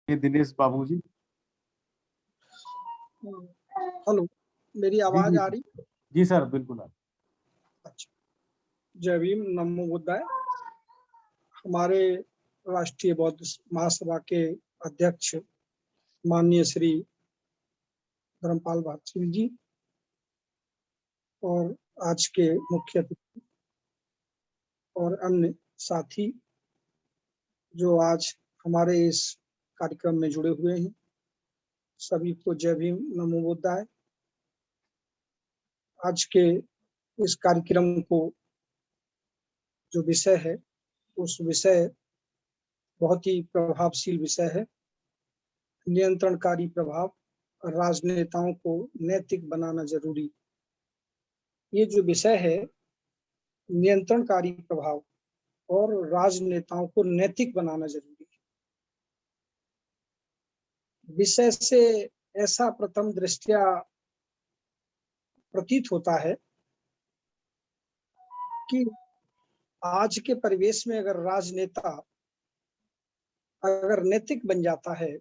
ये दिनेश बाबू जी। हेलो, मेरी आवाज आ रही? जी सर, बिल्कुल। अच्छा, जय भीम, नमो बुद्धाय। हमारे राष्ट्रीय बौद्ध महासभा के अध्यक्ष माननीय श्री धर्मपाल भारती जी और आज के मुख्य अतिथि और अन्य साथी जो आज हमारे इस कार्यक्रम में जुड़े हुए हैं, सभी को जय भीम, नमो बुद्धाय। आज के इस कार्यक्रम को जो विषय है, उस विषय बहुत ही प्रभावशील विषय है, नियंत्रणकारी प्रभाव, राजनेताओं को नैतिक बनाना जरूरी। ये जो विषय है, नियंत्रणकारी प्रभाव और राजनेताओं को नैतिक बनाना जरूरी है, विषय से ऐसा प्रथम दृष्टया प्रतीत होता है कि आज के परिवेश में अगर राजनेता अगर नैतिक बन जाता है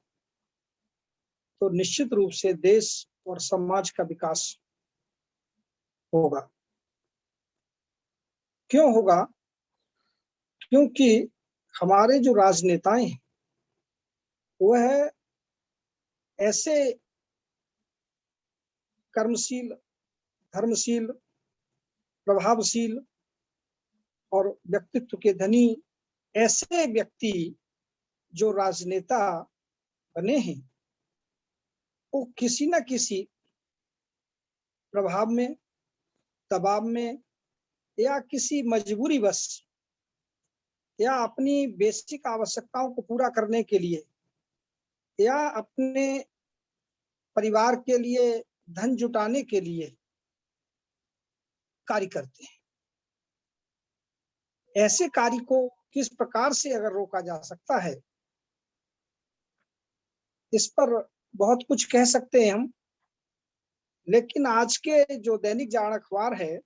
तो निश्चित रूप से देश और समाज का विकास होगा। क्यों होगा? क्योंकि हमारे जो राजनेताएं हैं वह ऐसे कर्मशील, धर्मशील, प्रभावशील और व्यक्तित्व के धनी ऐसे व्यक्ति जो राजनेता बने हैं, वो किसी न किसी प्रभाव में, दबाव में या किसी मजबूरी वश या अपनी बेसिक आवश्यकताओं को पूरा करने के लिए या अपने परिवार के लिए धन जुटाने के लिए कार्य करते हैं। ऐसे कार्य को किस प्रकार से अगर रोका जा सकता है, इस पर बहुत कुछ कह सकते हैं हम, लेकिन आज के जो दैनिक जागरण अखबार है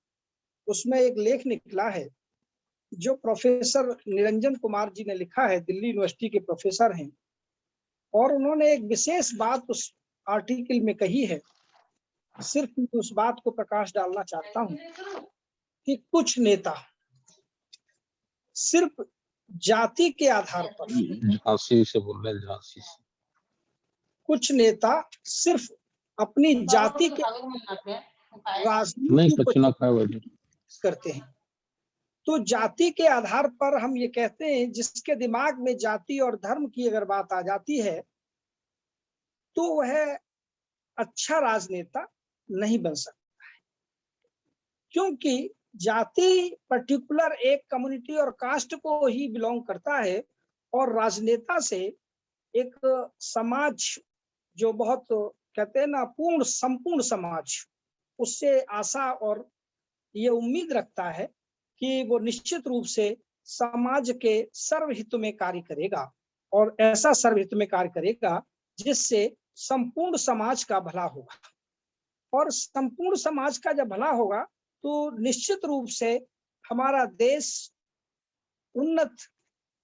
उसमें एक लेख निकला है जो प्रोफेसर निरंजन कुमार जी ने लिखा है, दिल्ली यूनिवर्सिटी के प्रोफेसर हैं, और उन्होंने एक विशेष बात उस आर्टिकल में कही है। सिर्फ उस बात को प्रकाश डालना चाहता हूं कि कुछ नेता सिर्फ जाति के आधार पर, झांसी से बोल रहे, झांसी से, कुछ नेता सिर्फ अपनी जाति के राजनीति करते हैं। तो जाति के आधार पर हम ये कहते हैं, जिसके दिमाग में जाति और धर्म की अगर बात आ जाती है तो वह अच्छा राजनेता नहीं बन सकता है, क्योंकि जाति पर्टिकुलर एक कम्युनिटी और कास्ट को ही बिलोंग करता है, और राजनेता से एक समाज जो बहुत कहते हैं ना पूर्ण संपूर्ण समाज, उससे आशा और ये उम्मीद रखता है कि वो निश्चित रूप से समाज के सर्वहित में कार्य करेगा, और ऐसा सर्वहित में कार्य करेगा जिससे संपूर्ण समाज का भला होगा। और संपूर्ण समाज का जब भला होगा तो निश्चित रूप से हमारा देश उन्नत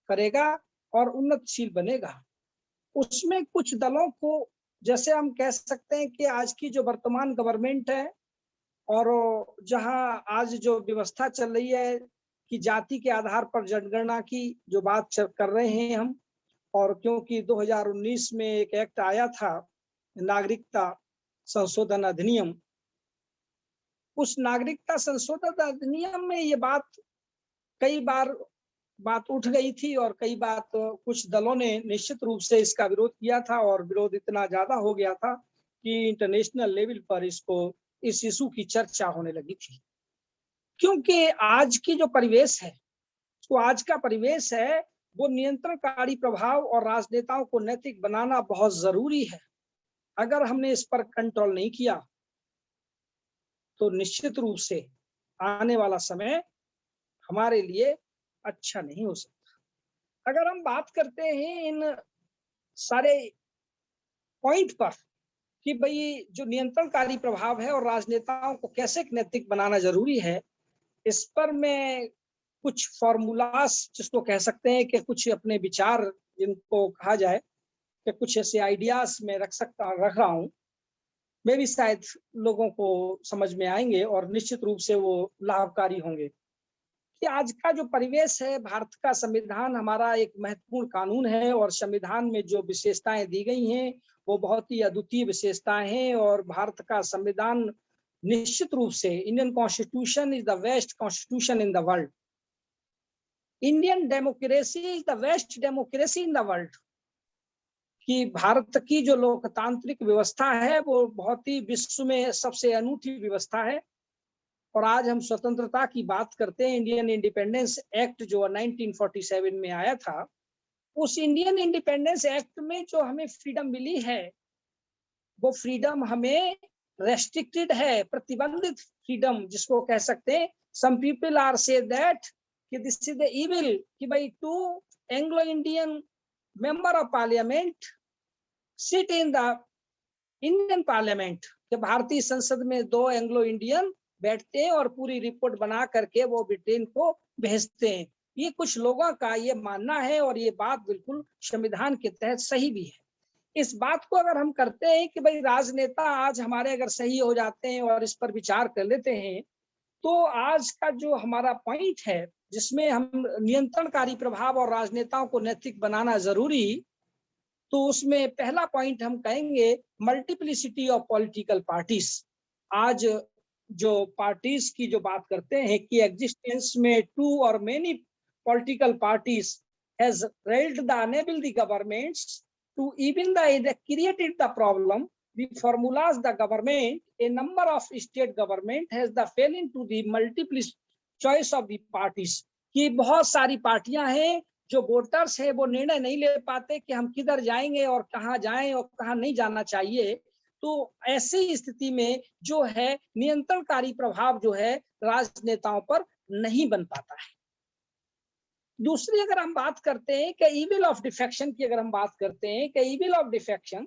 करेगा और उन्नतशील बनेगा। उसमें कुछ दलों को, जैसे हम कह सकते हैं कि आज की जो वर्तमान गवर्नमेंट है और जहां आज जो व्यवस्था चल रही है कि जाति के आधार पर जनगणना की जो बात कर रहे हैं हम, और क्योंकि 2019 में एक एक्ट आया था, नागरिकता संशोधन अधिनियम, उस नागरिकता संशोधन अधिनियम में ये बात कई बार बात उठ गई थी और कई बात कुछ दलों ने निश्चित रूप से इसका विरोध किया था, और विरोध इतना ज्यादा हो गया था कि इंटरनेशनल लेवल पर इस इशू की चर्चा होने लगी थी। क्योंकि आज की जो परिवेश है, तो आज का परिवेश है वो नियंत्रणकारी प्रभाव और राजनेताओं को नैतिक बनाना बहुत जरूरी है। अगर हमने इस पर कंट्रोल नहीं किया तो निश्चित रूप से आने वाला समय हमारे लिए अच्छा नहीं हो सकता। अगर हम बात करते हैं इन सारे पॉइंट पर कि भाई जो नियंत्रणकारी प्रभाव है और राजनेताओं को कैसे नैतिक बनाना जरूरी है, इस पर मैं कुछ फॉर्मूलास जिसको कह सकते हैं कि कुछ अपने विचार जिनको कहा जाए के कुछ ऐसे आइडियाज में रख रहा हूँ, वे भी शायद लोगों को समझ में आएंगे और निश्चित रूप से वो लाभकारी होंगे। कि आज का जो परिवेश है, भारत का संविधान हमारा एक महत्वपूर्ण कानून है और संविधान में जो विशेषताएं दी गई हैं वो बहुत ही अद्वितीय विशेषताएं हैं। और भारत का संविधान निश्चित रूप से, Indian constitution is the best constitution in the world. Indian democracy is the best democracy in the world. कि भारत की जो लोकतांत्रिक व्यवस्था है वो बहुत ही विश्व में सबसे अनूठी व्यवस्था है। और आज हम स्वतंत्रता की बात करते हैं, इंडियन इंडिपेंडेंस एक्ट जो 1947 में आया था, उस इंडियन इंडिपेंडेंस एक्ट में जो हमें फ्रीडम मिली है वो फ्रीडम हमें रेस्ट्रिक्टेड है, प्रतिबंधित फ्रीडम जिसको कह सकते हैं। Some people are say that कि दिस इज द इविल, कि भाई 2 Anglo Indian member of parliament sit in the Indian parliament, कि भारतीय संसद में 2 एंग्लो इंडियन बैठते हैं और पूरी रिपोर्ट बना करके वो ब्रिटेन को भेजते हैं। ये कुछ लोगों का ये मानना है और ये बात बिल्कुल संविधान के तहत सही भी है। इस बात को अगर हम करते हैं कि भाई राजनेता आज हमारे अगर सही हो जाते हैं और इस पर विचार कर लेते हैं, तो आज का जो हमारा पॉइंट है जिसमें हम नियंत्रणकारी प्रभाव और राजनेताओं को नैतिक बनाना जरूरी, तो उसमें पहला पॉइंट हम कहेंगे मल्टीप्लिसिटी ऑफ पॉलिटिकल पार्टीज। आज जो पार्टीज की जो बात करते हैं कि एग्जिस्टेंस में 2 और many political parties has railed the enable the governments to even the created the problem, the formulas the government, a number of state government has the failing to the multiple choice of the parties। कि बहुत सारी पार्टियां हैं जो voters है वो निर्णय नहीं ले पाते कि हम किधर जाएंगे और कहाँ जाएं और कहाँ नहीं जाना चाहिए। तो ऐसी स्थिति में जो है नियंत्रणकारी प्रभाव जो है राजनेताओं पर नहीं बन पाता है। दूसरी अगर हम बात करते हैं कि इविल ऑफ डिफेक्शन की, अगर हम बात करते हैं कि इविल ऑफ डिफेक्शन,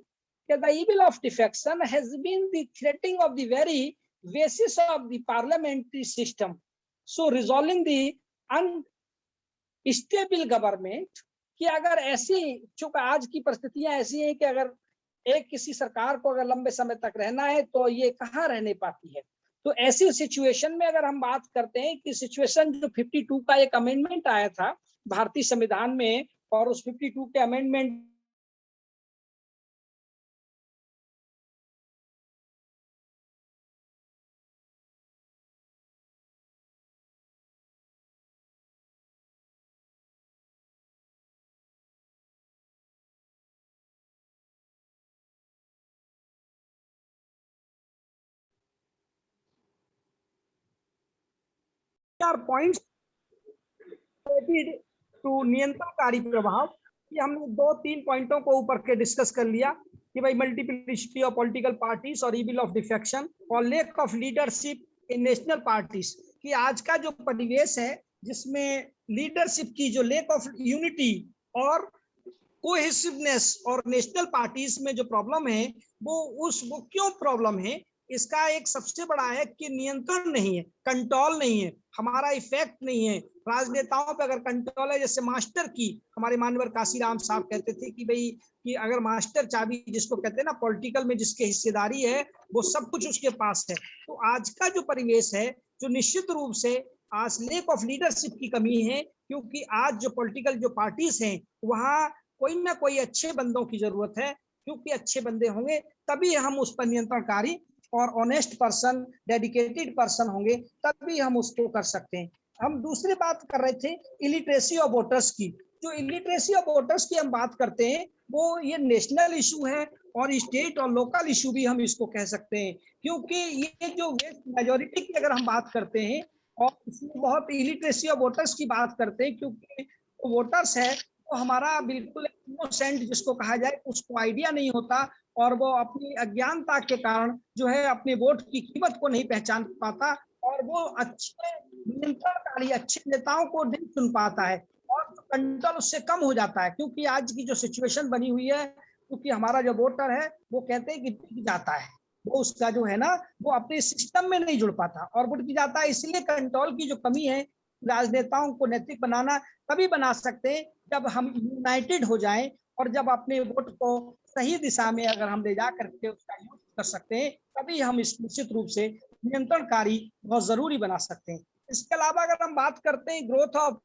कि the evil of defection has been the threatening of the very basis of the parliamentary system, so resolving the unstable government. कि अगर ऐसी, चूंकि आज की परिस्थितियां ऐसी हैं कि अगर एक किसी सरकार को अगर लंबे समय तक रहना है तो ये कहाँ रहने पाती है। तो ऐसी सिचुएशन में अगर हम बात करते हैं कि सिचुएशन जो 52 का एक अमेंडमेंट आया था भारतीय संविधान में, और उस 52 के अमेंडमेंट पॉइंट्स टू नियंत्रणकारी प्रभाव, कि हमने 2-3 पॉइंटों को ऊपर के डिस्कस कर लिया कि भाई मल्टीप्लिसिटी ऑफ पॉलिटिकल पार्टीज और इविल ऑफ डिफेक्शन और lake of leadership in national parties. कि आज का जो परिवेश है जिसमें लीडरशिप की जो लेक ऑफ यूनिटी और कोहेसिवनेस और नेशनल पार्टीज में जो प्रॉब्लम है वो क्यों प्रॉब्लम है, इसका एक सबसे बड़ा है कि नियंत्रण नहीं है, कंट्रोल नहीं है, हमारा इफेक्ट नहीं है राजनेताओं पे। अगर कंट्रोल है, जैसे मास्टर की, हमारे मानवर काशीराम साहब कहते थे कि भाई कि अगर मास्टर चाबी जिसको कहते हैं ना पॉलिटिकल में, जिसके हिस्सेदारी है वो सब कुछ उसके पास है। तो आज का जो परिवेश है जो निश्चित रूप से आज लेक ऑफ लीडरशिप की कमी है, क्योंकि आज जो पॉलिटिकल जो पार्टीज हैं वहाँ कोई ना कोई अच्छे बंदों की जरूरत है, क्योंकि अच्छे बंदे होंगे तभी हम उस पर नियंत्रणकारी और ऑनेस्ट पर्सन, डेडिकेटेड पर्सन होंगे, तभी हम उसको कर सकते हैं। हम दूसरी बात कर रहे थे इलिटरेसी ऑफ वोटर्स की। जो इलिटरेसी ऑफ वोटर्स की हम बात करते हैं वो ये नेशनल इशू है और स्टेट और लोकल इशू भी हम इसको कह सकते हैं, क्योंकि ये जो वेस्ट मेजोरिटी की अगर हम बात करते हैं और इसमें बहुत इलिटरेसी ऑफ वोटर्स की बात करते हैं, क्योंकि वोटर्स है तो हमारा बिल्कुल इनोसेंट जिसको कहा जाए, उसको आइडिया नहीं होता और वो अपनी अज्ञानता के कारण जो है अपने वोट की कीमत को नहीं पहचान पाता और वो अच्छे नियंत्रणकारी अच्छे नेताओं को नहीं चुन पाता है और कंट्रोल उससे कम हो जाता है। क्योंकि आज की जो सिचुएशन बनी हुई है, क्योंकि हमारा जो वोटर है वो कहते हैं कि बिक जाता है, वो उसका जो है ना वो अपने सिस्टम में नहीं जुड़ पाता और वोट की जाता है। इसलिए कंट्रोल की जो कमी है, राजनेताओं को नैतिक बनाना तभी बना सकते हैं जब हम यूनाइटेड हो जाएं और जब अपने वोट को सही दिशा में अगर हम ले जा करके उसका यूज कर सकते हैं, तभी हम इस निश्चित रूप से नियंत्रणकारी बहुत जरूरी बना सकते हैं। इसके अलावा अगर हम बात करते हैं ग्रोथ ऑफ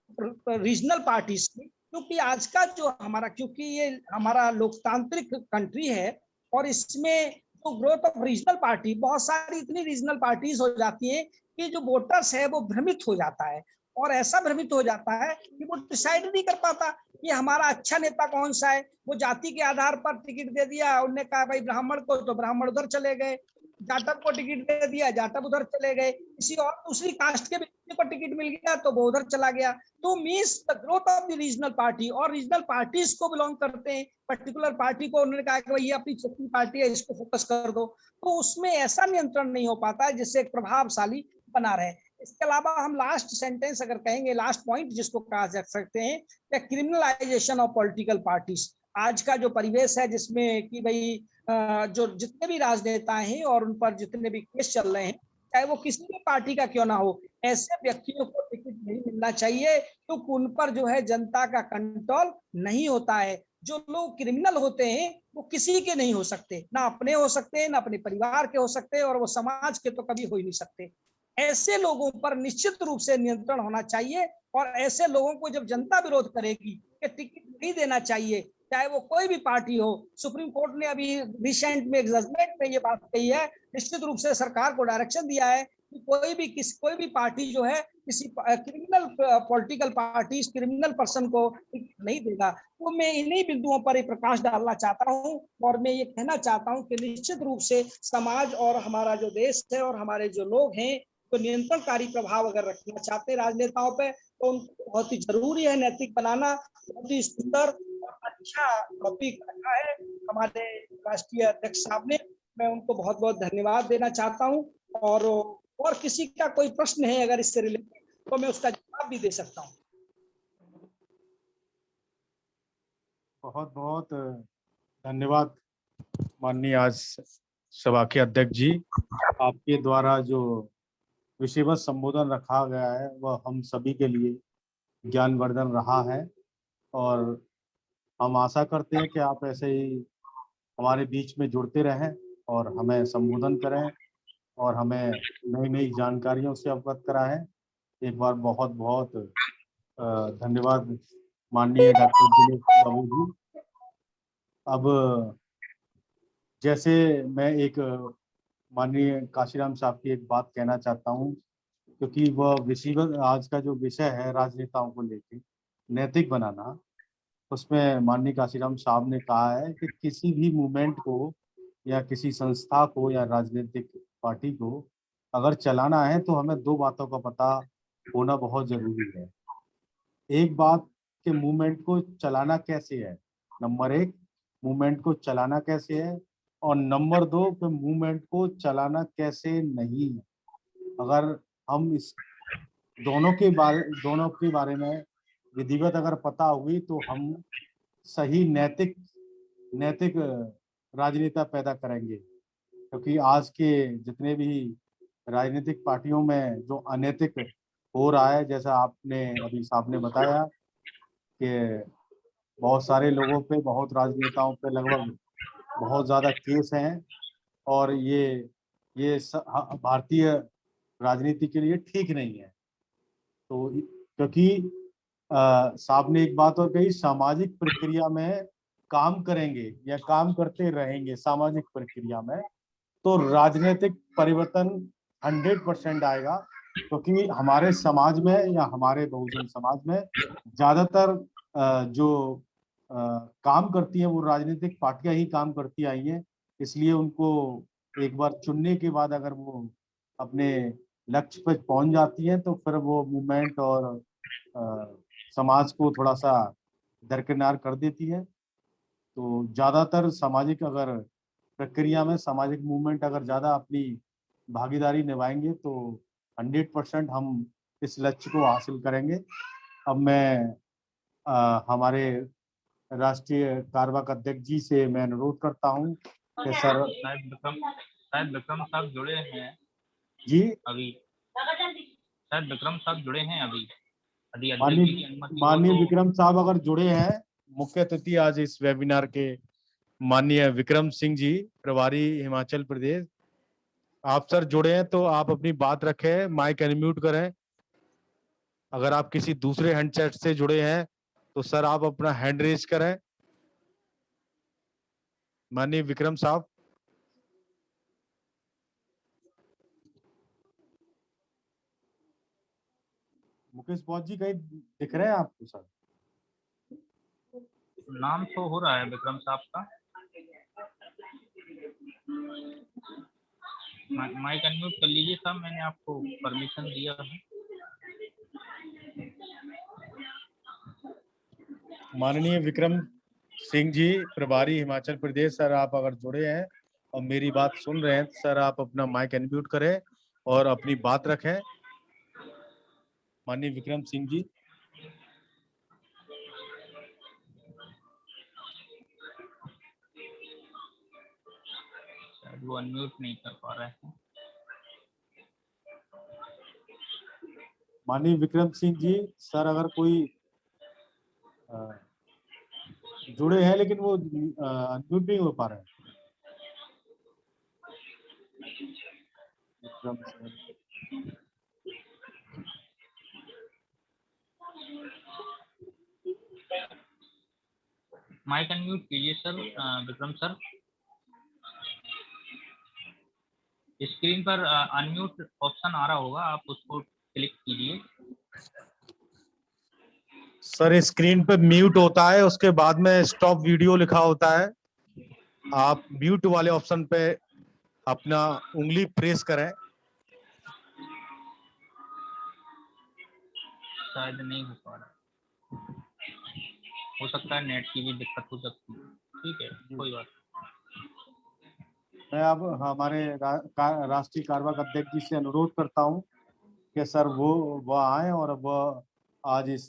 रीजनल पार्टीज की, क्योंकि आज का जो हमारा, क्योंकि ये हमारा लोकतांत्रिक कंट्री है और इसमें जो ग्रोथ ऑफ रीजनल पार्टी, बहुत सारी इतनी रीजनल पार्टीज हो जाती है कि जो वोटर्स है वो भ्रमित हो जाता है, और ऐसा भ्रमित हो जाता है कि वो डिसाइड नहीं कर पाता कि हमारा अच्छा नेता कौन सा है। वो जाति के आधार पर टिकट दे दिया, उन्होंने कहा भाई ब्राह्मण को, तो ब्राह्मण उधर चले गए, जाटव को टिकट दे दिया, जाटव उधर चले गए, किसी और दूसरी कास्ट के व्यक्ति को टिकट मिल गया तो वो उधर चला गया। तो means the growth of the regional party, और रीजनल पार्टीज को बिलोंग करते हैं, पर्टिकुलर पार्टी को उन्होंने कहा कि भाई ये अपनी छोटी पार्टी है, इसको फोकस कर दो, तो उसमें ऐसा नियंत्रण नहीं हो पाता है जिससे एक प्रभावशाली बना रहे। इसके अलावा हम लास्ट सेंटेंस अगर कहेंगे, लास्ट पॉइंट जिसको कहा जा सकते हैं, क्रिमिनलाइजेशन ऑफ पॉलिटिकल पार्टीज। आज का जो परिवेश है जिसमें कि भाई जो जितने भी राजनेता हैं और उन पर जितने भी केस चल रहे हैं, चाहे वो किसी भी पार्टी का क्यों ना हो, ऐसे व्यक्तियों को टिकट नहीं मिलना चाहिए, तो उन पर जो है जनता का कंट्रोल नहीं होता है। जो लोग क्रिमिनल होते हैं वो किसी के नहीं हो सकते, ना अपने हो सकते, ना अपने परिवार के हो सकते, और वो समाज के तो कभी हो ही नहीं सकते। ऐसे लोगों पर निश्चित रूप से नियंत्रण होना चाहिए, और ऐसे लोगों को जब जनता विरोध करेगी कि टिकट नहीं देना चाहिए, चाहे वो कोई भी पार्टी हो। सुप्रीम कोर्ट ने अभी रिसेंट में एक जजमेंट में ये बात कही है, निश्चित रूप से सरकार को डायरेक्शन दिया है कि कोई भी पार्टी जो है किसी criminal political party criminal person को नहीं देगा। तो मैं इन्हीं बिंदुओं पर एक प्रकाश डालना चाहता हूं, और मैं ये कहना चाहता हूं कि निश्चित रूप से समाज और हमारा जो देश है और हमारे जो लोग हैं, तो नियंत्रणकारी प्रभाव अगर रखना चाहते हैं राजनेताओं पे, तो उनको बहुत ही जरूरी है नैतिक बनाना। बहुत ही सुंदर और अच्छा टॉपिक रखा है हमारे राष्ट्रीय अध्यक्ष साहब ने, मैं उनको बहुत बहुत धन्यवाद देना चाहता हूं। और किसी का कोई प्रश्न है अगर इससे रिलेटेड, तो मैं उसका जवाब भी दे सकता हूं। बहुत बहुत धन्यवाद माननीय आज सभा के अध्यक्ष जी। आपके द्वारा जो विषयवत संबोधन रखा गया है वह हम सभी के लिए ज्ञानवर्धन रहा है, और हम आशा करते हैं कि आप ऐसे ही हमारे बीच में जुड़ते रहें और हमें संबोधन करें और हमें नई नई जानकारियों से अवगत कराएं। एक बार बहुत बहुत धन्यवाद माननीय डॉक्टर दिनेश बाबू जी। अब जैसे मैं एक माननीय काशीराम साहब की एक बात कहना चाहता हूँ, क्योंकि वह विषय, आज का जो विषय है राजनेताओं को लेकर नैतिक बनाना, उसमें माननीय काशीराम साहब ने कहा है कि किसी भी मूवमेंट को या किसी संस्था को या राजनीतिक पार्टी को अगर चलाना है तो हमें दो बातों का पता होना बहुत जरूरी है। एक बात कि मूवमेंट को चलाना कैसे है, नंबर एक, मूवमेंट को चलाना कैसे है, और नंबर दो कि मूवमेंट को चलाना कैसे नहीं है। अगर हम इस दोनों के बारे में विधिवत अगर पता होगी तो हम सही नैतिक राजनेता पैदा करेंगे। क्योंकि आज के जितने भी राजनीतिक पार्टियों में जो अनैतिक हो रहा है, जैसा आपने अभी साहब ने बताया कि बहुत सारे लोगों पे, बहुत राजनेताओं पे लगभग बहुत ज़्यादा केस हैं, और ये भारतीय राजनीति के लिए ठीक नहीं है। तो क्योंकि साहब ने एक बात और कही, सामाजिक प्रक्रिया में काम करेंगे या काम करते रहेंगे सामाजिक प्रक्रिया में, तो राजनीतिक परिवर्तन 100% आएगा। क्योंकि हमारे समाज में या हमारे बहुजन समाज में ज्यादातर जो काम करती हैं वो राजनीतिक पार्टियां ही काम करती आई हैं। इसलिए उनको एक बार चुनने के बाद अगर वो अपने लक्ष्य पर पहुंच जाती हैं तो फिर वो मूवमेंट और समाज को थोड़ा सा दरकिनार कर देती है। तो ज़्यादातर सामाजिक अगर प्रक्रिया में सामाजिक मूवमेंट अगर ज़्यादा अपनी भागीदारी निभाएंगे तो 100% हम इस लक्ष्य को हासिल करेंगे। अब मैं हमारे राष्ट्रीय कार्यवाहक अध्यक्ष जी से मैं अनुरोध करता हूं कि सर, शायद विक्रम साहब जुड़े हैं जी, अभी, शायद विक्रम साहब जुड़े हैं अभी, यदि माननीय विक्रम साहब अगर जुड़े हैं मुख्य अतिथि आज इस वेबिनार के माननीय विक्रम सिंह जी, प्रभारी हिमाचल प्रदेश। आप सर जुड़े हैं तो आप अपनी बात रखें, माइक अनम्यूट करें। अगर आप किसी दूसरे हैंडसेट से जुड़े हैं तो सर आप अपना हैंड रेज करें। माननीय विक्रम साहब। मुकेश बॉस जी कहीं दिख रहे हैं आपको सर? नाम तो हो रहा है विक्रम साहब का। माइक अनम्यूट कर लीजिए साहब, मैंने आपको परमिशन दिया है। माननीय विक्रम सिंह जी, प्रभारी हिमाचल प्रदेश। सर आप अगर जुड़े हैं और मेरी बात सुन रहे हैं सर, आप अपना माइक अनम्यूट करें और अपनी बात रखें। माननीय विक्रम सिंह जी। शायद वो अनम्यूट नहीं कर पा रहे हैं। माननीय विक्रम सिंह जी, सर अगर कोई जुड़े हैं लेकिन वो अनम्यूट नहीं हो पा रहे हैं। विक्रम सिंह। माइक अनम्यूट कीजिए सर, विक्रम सर। स्क्रीन पर अनम्यूट ऑप्शन आ रहा होगा, आप उसको क्लिक कीजिए। सर स्क्रीन पे म्यूट होता है, उसके बाद में स्टॉप वीडियो लिखा होता है। आप म्यूट वाले ऑप्शन पे अपना उंगली प्रेस करें। शायद नहीं हो पा रहा, हो सकता है नेट की भी दिक्कत हो सकती है। ठीक है, कोई बात नहीं। मैं अब हमारे राष्ट्रीय कार्यवाहक अध्यक्ष जी से अनुरोध करता हूं कि सर वो आए और वो आज इस